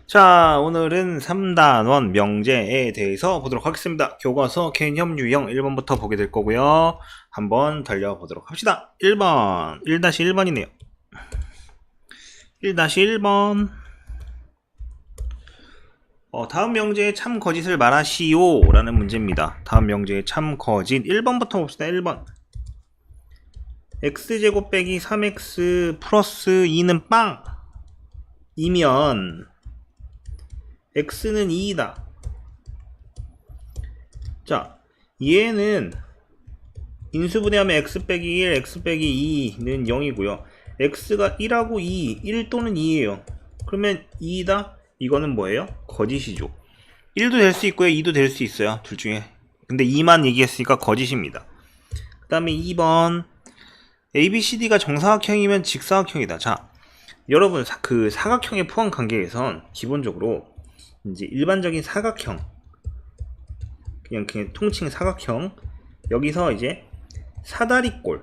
자, 오늘은 3단원 명제에 대해서 보도록 하겠습니다. 교과서 개념 유형 1번부터 보게 될 거고요. 한번 달려보도록 합시다. 1번, 1-1번이네요. 1-1번. 다음 명제에 참 거짓을 말하시오 라는 문제입니다. 다음 명제에 참 거짓 1번부터 봅시다. 1번. x제곱 빼기 3x 플러스 2는 빵 이면 x는 2이다. 자, 얘는 인수분해하면 x 빼기 1, x 빼기 2는 0이고요. x가 1하고 2, 1 또는 2예요. 그러면 2이다? 이거는 뭐예요? 거짓이죠. 1도 될 수 있고요. 2도 될 수 있어요. 둘 중에. 근데 2만 얘기했으니까 거짓입니다. 그 다음에 2번. ABCD가 정사각형이면 직사각형이다. 자, 여러분 그 사각형의 포함 관계에선 기본적으로 이제 일반적인 사각형, 그냥 통칭 사각형, 여기서 이제 사다리꼴은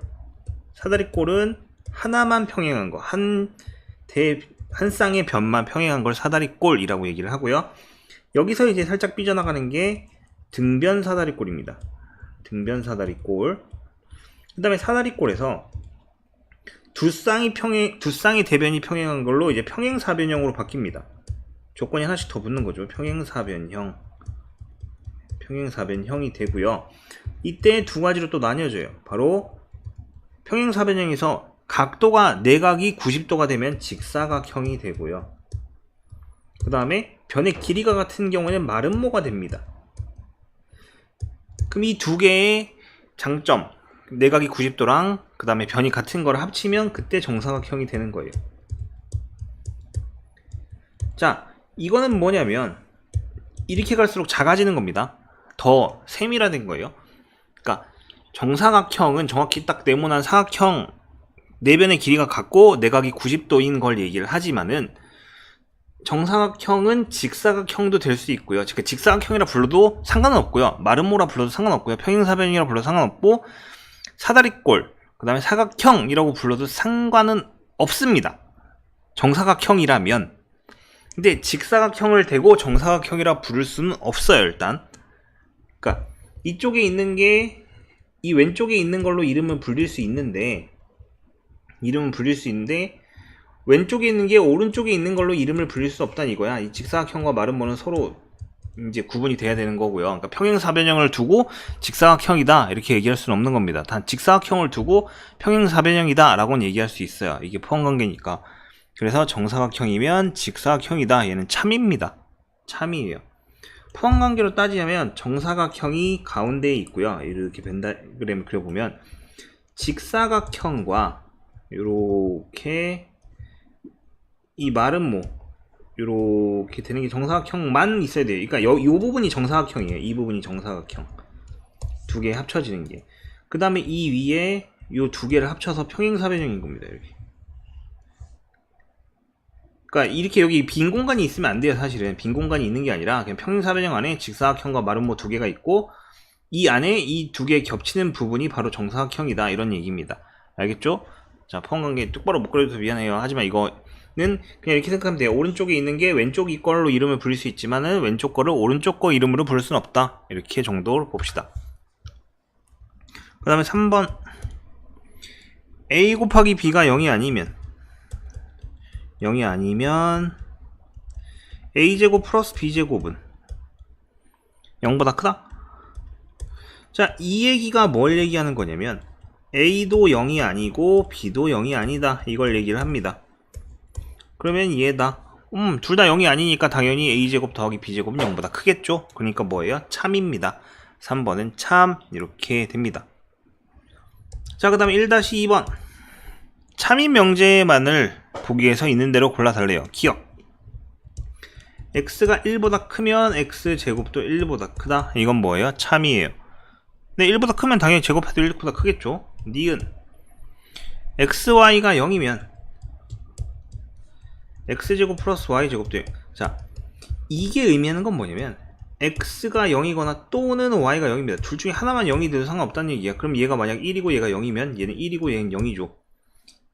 하나만 평행한 거, 한 쌍의 변만 평행한 걸 사다리꼴이라고 얘기를 하고요. 여기서 이제 살짝 삐져나가는 게 등변 사다리꼴입니다. 등변 사다리꼴. 그 다음에 사다리꼴에서 두 쌍의 대변이 평행한 걸로 이제 평행사변형으로 바뀝니다. 조건이 하나씩 더 붙는 거죠. 평행사변형이 되고요. 이때 두 가지로 또 나뉘어져요. 바로 평행사변형에서 각도가 내각이 90도가 되면 직사각형이 되고요. 그 다음에 변의 길이가 같은 경우는 마름모가 됩니다. 그럼 이 두 개의 장점, 내각이 90도랑 그 다음에 변이 같은 걸 합치면 그때 정사각형이 되는 거예요. 자, 이거는 뭐냐면 이렇게 갈수록 작아지는 겁니다. 더 세밀화된 거예요. 그러니까 정사각형은 정확히 딱 네모난 사각형 내변의 길이가 같고 내각이 90도인 걸 얘기를 하지만은 정사각형은 직사각형도 될 수 있고요. 그러니까 직사각형이라 불러도 상관은 없고요. 마름모라 불러도 상관없고요. 평행사변이라 불러도 상관없고 사다리꼴, 그 다음에 사각형이라고 불러도 상관은 없습니다. 정사각형이라면. 근데 직사각형을 대고 정사각형이라 부를 수는 없어요. 일단 그러니까 이쪽에 있는 게 이 왼쪽에 있는 걸로 이름을 불릴 수 있는데 왼쪽에 있는 게 오른쪽에 있는 걸로 이름을 불릴 수 없다는 이거야. 이 직사각형과 마름모는 서로 이제 구분이 돼야 되는 거고요. 그러니까 평행사변형을 두고 직사각형이다 이렇게 얘기할 수는 없는 겁니다. 단 직사각형을 두고 평행사변형이다 라고는 얘기할 수 있어요. 이게 포함관계니까. 그래서 정사각형이면 직사각형이다. 얘는 참입니다. 참이에요. 포함관계로 따지자면 정사각형이 가운데에 있고요. 이렇게 벤다그램을 그려보면 직사각형과 이렇게 이 마름모 이렇게 되는 게 정사각형만 있어야 돼요. 그러니까 이 부분이 정사각형이에요. 이 부분이 정사각형. 두 개 합쳐지는 게. 그 다음에 이 위에 이 두 개를 합쳐서 평행사변형인 겁니다. 이렇게. 그러니까 이렇게 여기 빈 공간이 있으면 안 돼요. 사실은 빈 공간이 있는 게 아니라 그냥 평행사변형 안에 직사각형과 마름모 두 개가 있고 이 안에 이 두 개 겹치는 부분이 바로 정사각형이다 이런 얘기입니다. 알겠죠? 자, 포함관계 똑바로 못 그려줘서 미안해요. 하지만 이거는 그냥 이렇게 생각하면 돼요. 오른쪽에 있는 게 왼쪽 걸로 이름을 부를 수 있지만은 왼쪽 거를 오른쪽 거 이름으로 부를 수는 없다. 이렇게 정도로 봅시다. 그 다음에 3번 a 곱하기 b가 0이 아니면 a제곱 플러스 b제곱은 0보다 크다? 자, 이 얘기가 뭘 얘기하는 거냐면 a도 0이 아니고 b도 0이 아니다 이걸 얘기를 합니다. 그러면 얘다. 둘 다 0이 아니니까 당연히 a제곱 더하기 b제곱은 0보다 크겠죠? 그러니까 뭐예요? 참입니다. 3번은 참 이렇게 됩니다. 자, 그 다음에 1-2번 참인 명제만을 보기 위해서 있는 대로 골라달래요. 기억. x가 1보다 크면 x제곱도 1보다 크다. 이건 뭐예요? 참이에요. 근데 1보다 크면 당연히 제곱해도 1보다 크겠죠. 니은 xy가 0이면 x제곱 플러스 y제곱도 0. 자, 이게 의미하는 건 뭐냐면 x가 0이거나 또는 y가 0입니다. 둘 중에 하나만 0이 돼도 상관없다는 얘기야. 그럼 얘가 만약 1이고 얘가 0이면 얘는 1이고 얘는 0이죠.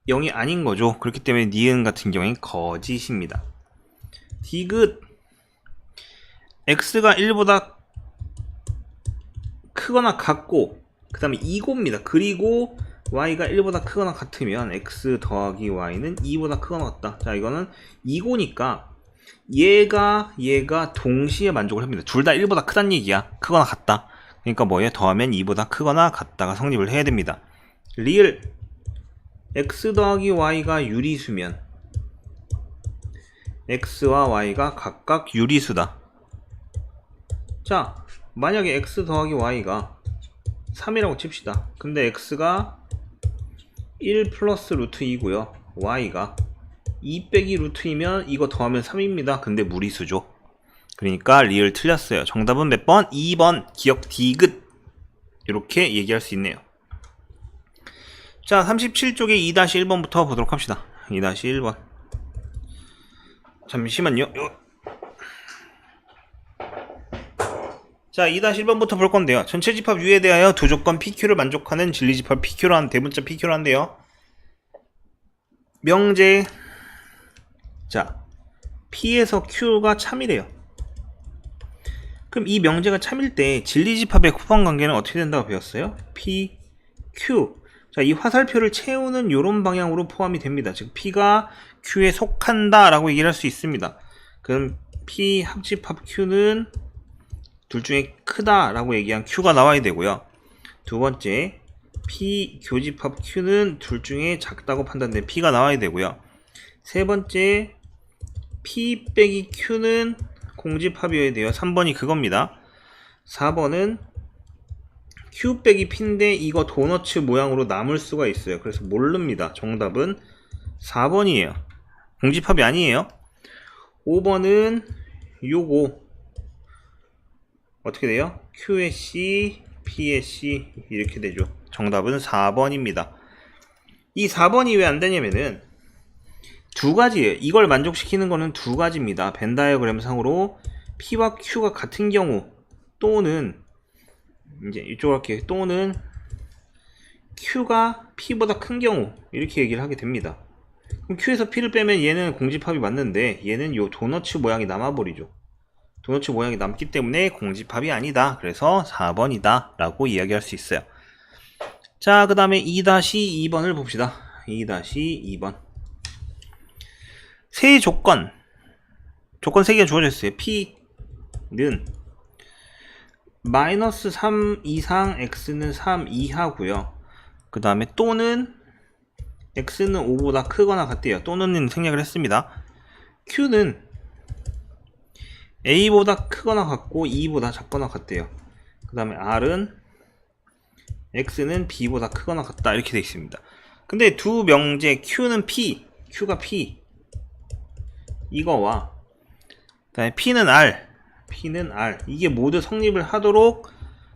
0이 아닌 거죠. 그렇기 때문에 니은 같은 경우엔 거짓입니다. 디귿 x가 1보다 크거나 같고 그 다음에 2고입니다. 그리고 y가 1보다 크거나 같으면 x 더하기 y는 2보다 크거나 같다. 자, 이거는 2고니까 얘가 동시에 만족을 합니다. 둘 다 1보다 크다는 얘기야. 크거나 같다. 그러니까 뭐예요? 더하면 2보다 크거나 같다가 성립을 해야 됩니다. 리을 x 더하기 y가 유리수면 x와 y가 각각 유리수다. 자, 만약에 x 더하기 y가 3이라고 칩시다. 근데 x가 1 플러스 루트 2고요. y가 2 빼기 루트 2면 이거 더하면 3입니다. 근데 무리수죠. 그러니까 리을 틀렸어요. 정답은 몇 번? 2번. 기억 디귿. 이렇게 얘기할 수 있네요. 자, 37쪽에 2-1번부터 보도록 합시다. 2-1번. 잠시만요. 자, 2-1번부터 볼 건데요. 전체 집합 U에 대하여 두 조건 PQ를 만족하는 진리집합 PQ란 대문자 PQ란데요. 명제. 자, P에서 Q가 참이래요. 그럼 이 명제가 참일 때 진리집합의 포함관계는 어떻게 된다고 배웠어요? P, Q. 자, 이 화살표를 채우는 이런 방향으로 포함이 됩니다. 즉 P가 Q에 속한다 라고 얘기를 할 수 있습니다. 그럼 P 합집합 Q는 둘 중에 크다 라고 얘기한 Q가 나와야 되고요. 두 번째, P 교집합 Q는 둘 중에 작다고 판단된 P가 나와야 되고요. 세 번째, P 빼기 Q는 공집합이어야 돼요. 3번이 그겁니다. 4번은 Q 빼기 P인데 이거 도너츠 모양으로 남을 수가 있어요. 그래서 모릅니다. 정답은 4번이에요. 공집합이 아니에요. 5번은 요거 어떻게 돼요? Q의 C, P의 C 이렇게 되죠. 정답은 4번입니다. 이 4번이 왜 안 되냐면은 두 가지예요. 이걸 만족시키는 거는 두 가지입니다. 벤 다이어그램 상으로 P와 Q가 같은 경우 또는 이제 이쪽으로 할게요. 또는 Q가 P보다 큰 경우 이렇게 얘기를 하게 됩니다. 그럼 Q에서 P를 빼면 얘는 공집합이 맞는데 얘는 요 도너츠 모양이 남아버리죠. 도너츠 모양이 남기 때문에 공집합이 아니다. 그래서 4번이다 라고 이야기할 수 있어요. 자, 그 다음에 2-2번을 봅시다. 2-2번 세 조건 3개가 주어졌어요. P는 마이너스 3 이상 x는 3 이하고요. 그 다음에 또는 x는 5보다 크거나 같대요. 또는 생략을 했습니다. Q는 a보다 크거나 같고 2보다 작거나 같대요. 그 다음에 R은 x는 b보다 크거나 같다 이렇게 되어 있습니다. 근데 두 명제 Q는 P, Q가 P 이거와 그다음에 P는 R 이게 모두 성립을 하도록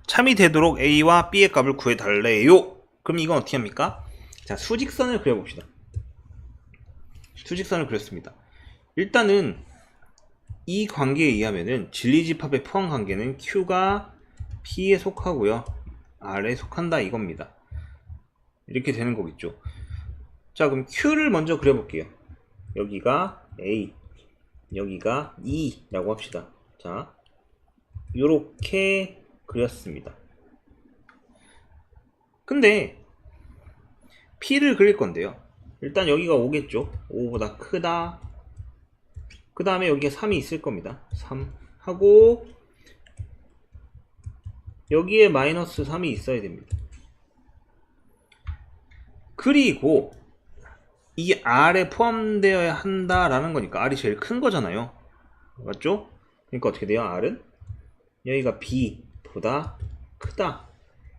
참이 되도록 A와 B의 값을 구해달래요. 그럼 이건 어떻게 합니까? 자, 수직선을 그려봅시다. 수직선을 그렸습니다. 일단은 이 관계에 의하면은 진리집합의 포함관계는 Q가 P에 속하고요 R에 속한다 이겁니다. 이렇게 되는 거겠죠. 자, 그럼 Q를 먼저 그려볼게요. 여기가 A, 여기가 E 라고 합시다. 자, 요렇게 그렸습니다. 근데 P를 그릴 건데요. 일단 여기가 5겠죠. 5보다 크다. 그 다음에 여기에 3이 있을 겁니다. 3 하고 여기에 마이너스 3이 있어야 됩니다. 그리고 이게 R에 포함되어야 한다라는 거니까 R이 제일 큰 거잖아요. 맞죠? 그러니까 어떻게 돼요? R은 여기가 B보다 크다.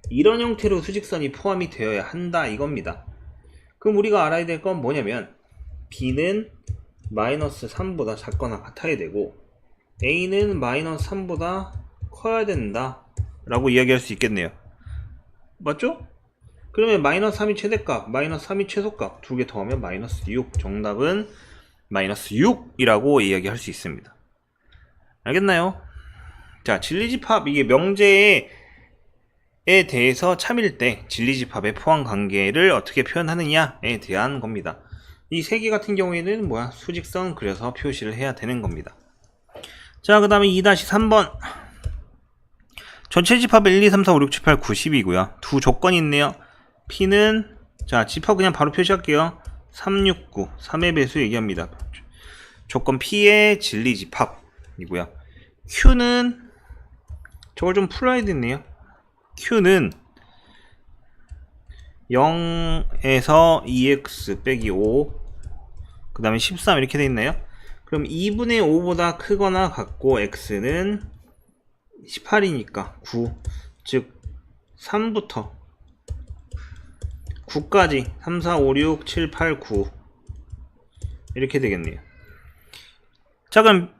이런 형태로 수직선이 포함이 되어야 한다 이겁니다. 그럼 우리가 알아야 될 건 뭐냐면 B는 마이너스 3보다 작거나 같아야 되고 A는 마이너스 3보다 커야 된다 라고 이야기할 수 있겠네요. 맞죠? 그러면 마이너스 3이 최대값, 마이너스 3이 최소값 두 개 더하면 마이너스 6. 정답은 마이너스 6이라고 이야기할 수 있습니다. 알겠나요? 자, 진리집합 이게 명제에 대해서 참일 때 진리집합의 포함관계를 어떻게 표현하느냐에 대한 겁니다. 이 세 개 같은 경우에는 뭐야? 수직선 그려서 표시를 해야 되는 겁니다. 자, 그 다음에 2-3번. 전체 집합 1, 2, 3, 4, 5, 6, 7, 8, 9, 10이고요. 두 조건이 있네요. P는, 자, 집합 그냥 바로 표시할게요. 3, 6, 9. 3의 배수 얘기합니다. 조건 P의 진리 집합이고요. Q는, 저걸 좀 풀어야 되네요. Q는 0에서 2x 빼기 5, 그 다음에 13 이렇게 돼 있나요? 그럼 2분의 5보다 크거나 같고 x는 18이니까 9, 즉 3부터 9까지 3, 4, 5, 6, 7, 8, 9 이렇게 되겠네요. 자, 그럼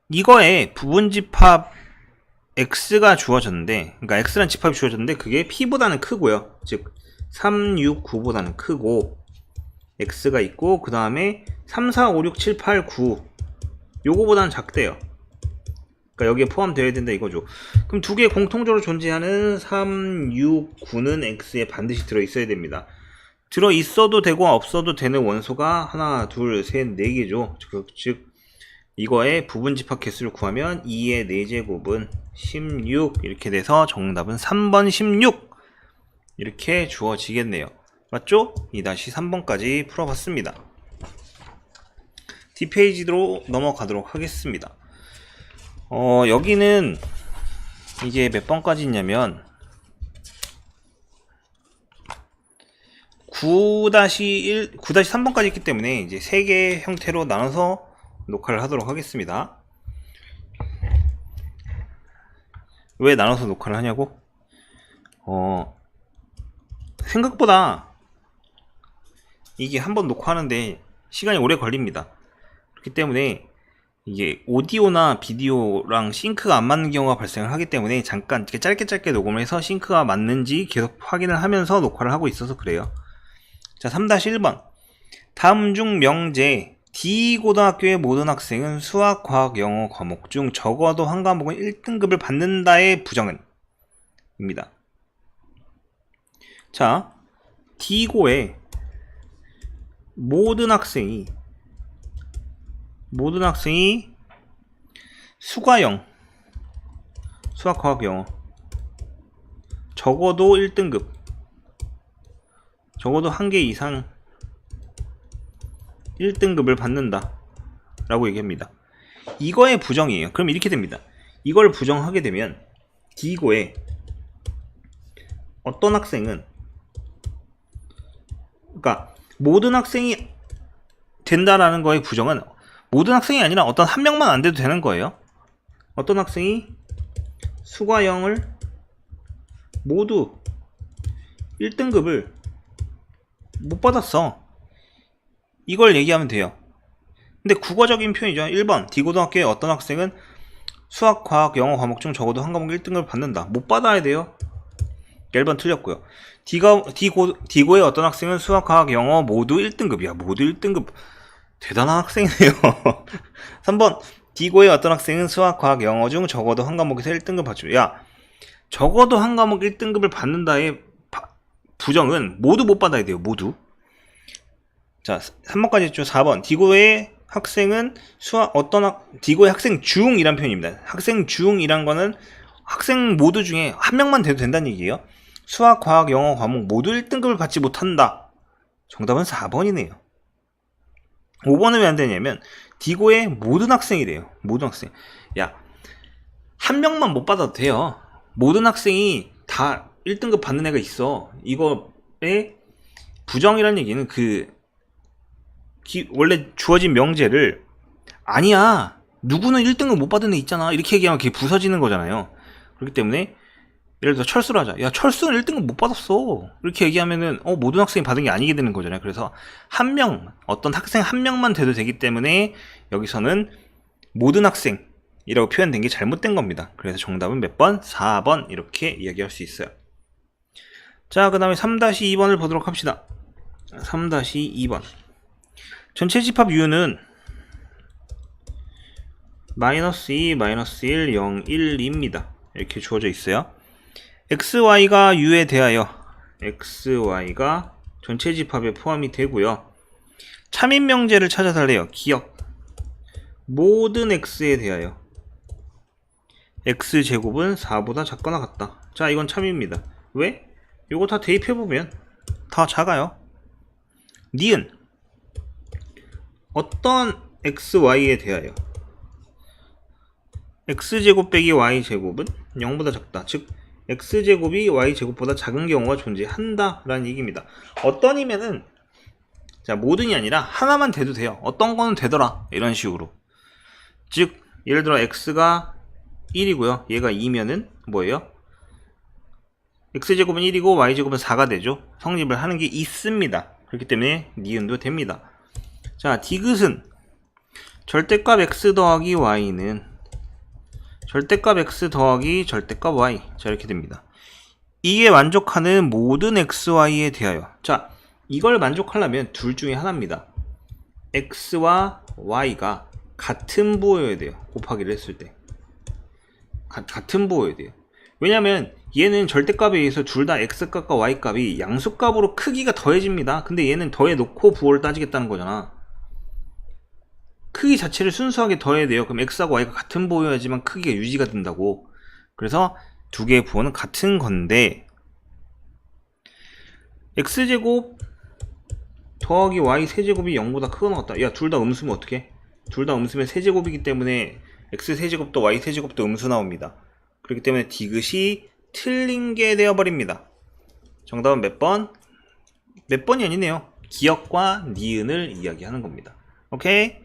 이거에 부분집합 x가 주어졌는데, 그러니까 x란 집합이 주어졌는데 그게 p보다는 크고요. 즉 3, 6, 9보다는 크고 x가 있고, 그 다음에 3, 4, 5, 6, 7, 8, 9 요거보다는 작대요. 그러니까 여기에 포함되어야 된다 이거죠. 그럼 두 개 공통적으로 존재하는 3, 6, 9는 x에 반드시 들어있어야 됩니다. 들어있어도 되고 없어도 되는 원소가 하나, 둘, 셋, 4개죠. 즉 이거의 부분집합 개수를 구하면 2의 4제곱은 16 이렇게 돼서 정답은 3번 16 이렇게 주어지겠네요. 맞죠? 2-3번까지 풀어봤습니다. 뒷페이지로 넘어가도록 하겠습니다. 여기는 이게 몇 번까지 있냐면 9-1, 9-3번까지 있기 때문에 이제 3개 형태로 나눠서 녹화를 하도록 하겠습니다. 왜 나눠서 녹화를 하냐고? 생각보다 이게 한번 녹화하는데 시간이 오래 걸립니다. 그렇기 때문에 이게 오디오나 비디오랑 싱크가 안 맞는 경우가 발생을 하기 때문에 잠깐 이렇게 짧게 녹음을 해서 싱크가 맞는지 계속 확인을 하면서 녹화를 하고 있어서 그래요. 자, 3-1번. 다음 중 명제 D고등학교의 모든 학생은 수학, 과학, 영어 과목 중 적어도 한 과목은 1등급을 받는다의 부정은? 입니다. 자, D고의 모든 학생이 수과형, 수학, 과학, 영어 적어도 1등급, 적어도 한 개 이상 1등급을 받는다 라고 얘기합니다. 이거의 부정이에요. 그럼 이렇게 됩니다. 이걸 부정하게 되면 D고의 어떤 학생은, 그러니까 모든 학생이 된다라는 거의 부정은 모든 학생이 아니라 어떤 한 명만 안 돼도 되는 거예요. 어떤 학생이 수과형을 모두 1등급을 못 받았어. 이걸 얘기하면 돼요. 근데 국어적인 표현이죠. 1번 D고등학교의 어떤 학생은 수학, 과학, 영어 과목 중 적어도 한 과목 1등급을 받는다. 못 받아야 돼요. 1번 틀렸고요. D고의 어떤 학생은 수학, 과학, 영어 모두 1등급이야. 모두 1등급. 대단한 학생이네요. 3번 D고의 어떤 학생은 수학, 과학, 영어 중 적어도 한 과목에서 1등급 받죠. 야, 적어도 한 과목 1등급을 받는다의 부정은 모두 못 받아야 돼요. 모두. 자, 3번까지 했죠. 4번 D고의 학생은 D고의 학생 중이란 표현입니다. 학생 중이란 거는 학생 모두 중에 한 명만 돼도 된다는 얘기예요. 수학, 과학, 영어 과목 모두 1등급을 받지 못한다. 정답은 4번이네요. 5번은 왜 안 되냐면 D고의 모든 학생이래요. 모든 학생. 야, 한 명만 못 받아도 돼요. 모든 학생이 다 1등급 받는 애가 있어. 이거의 부정이라는 얘기는 원래 주어진 명제를 아니야, 누구는 1등급 못 받은 애 있잖아, 이렇게 얘기하면 그게 부서지는 거잖아요. 그렇기 때문에 예를 들어 철수를 하자. 야, 철수는 1등급 못 받았어. 이렇게 얘기하면은 모든 학생이 받은 게 아니게 되는 거잖아요. 그래서 어떤 학생 한 명만 돼도 되기 때문에 여기서는 모든 학생이라고 표현된 게 잘못된 겁니다. 그래서 정답은 몇 번? 4번 이렇게 이야기할 수 있어요. 자, 그 다음에 3-2번을 보도록 합시다. 3-2번. 전체 집합 U는 -2, -1, 0, 1입니다. 이렇게 주어져 있어요. XY가 U에 대하여 XY가 전체 집합에 포함이 되고요. 참인명제를 찾아달래요. 기억. 모든 x에 대하여 x제곱은 4보다 작거나 같다. 자, 이건 참입니다. 왜? 이거 다 대입해보면 다 작아요. 니은 어떤 xy에 대하여 x제곱 빼기 y제곱은 0보다 작다. 즉 x제곱이 y제곱보다 작은 경우가 존재한다 라는 얘기입니다. 어떤이면은 자, 모든이 아니라 하나만 돼도 돼요. 어떤 거는 되더라 이런 식으로. 즉 예를 들어 x가 1이고요 얘가 2면은 뭐예요? x제곱은 1이고 y제곱은 4가 되죠. 성립을 하는 게 있습니다. 그렇기 때문에 니은도 됩니다. 자, 디귿은 절대값 x 더하기 y는 절대값 x 더하기 절대값 y. 자, 이렇게 됩니다. 이게 만족하는 모든 xy에 대하여. 자, 이걸 만족하려면 둘 중에 하나입니다. x와 y가 같은 부호여야 돼요. 곱하기를 했을 때 같은 부호여야 돼요. 왜냐면 얘는 절대값에 의해서 둘 다 x값과 y값이 양수값으로 크기가 더해집니다. 근데 얘는 더해놓고 부호를 따지겠다는 거잖아. 크기 자체를 순수하게 더해야 돼요. 그럼 x하고 y가 같은 부호여야지만 크기가 유지가 된다고. 그래서 두 개의 부호는 같은 건데 x제곱 더하기 y 세제곱이 0보다 크거나 같다. 야, 둘 다 음수면 어떡해? 둘 다 음수면 세제곱이기 때문에 x 세제곱도 y 세제곱도 음수 나옵니다. 그렇기 때문에 디귿이 틀린 게 되어버립니다. 정답은 몇 번? 몇 번이 아니네요. 기억과 니은을 이야기하는 겁니다. 오케이?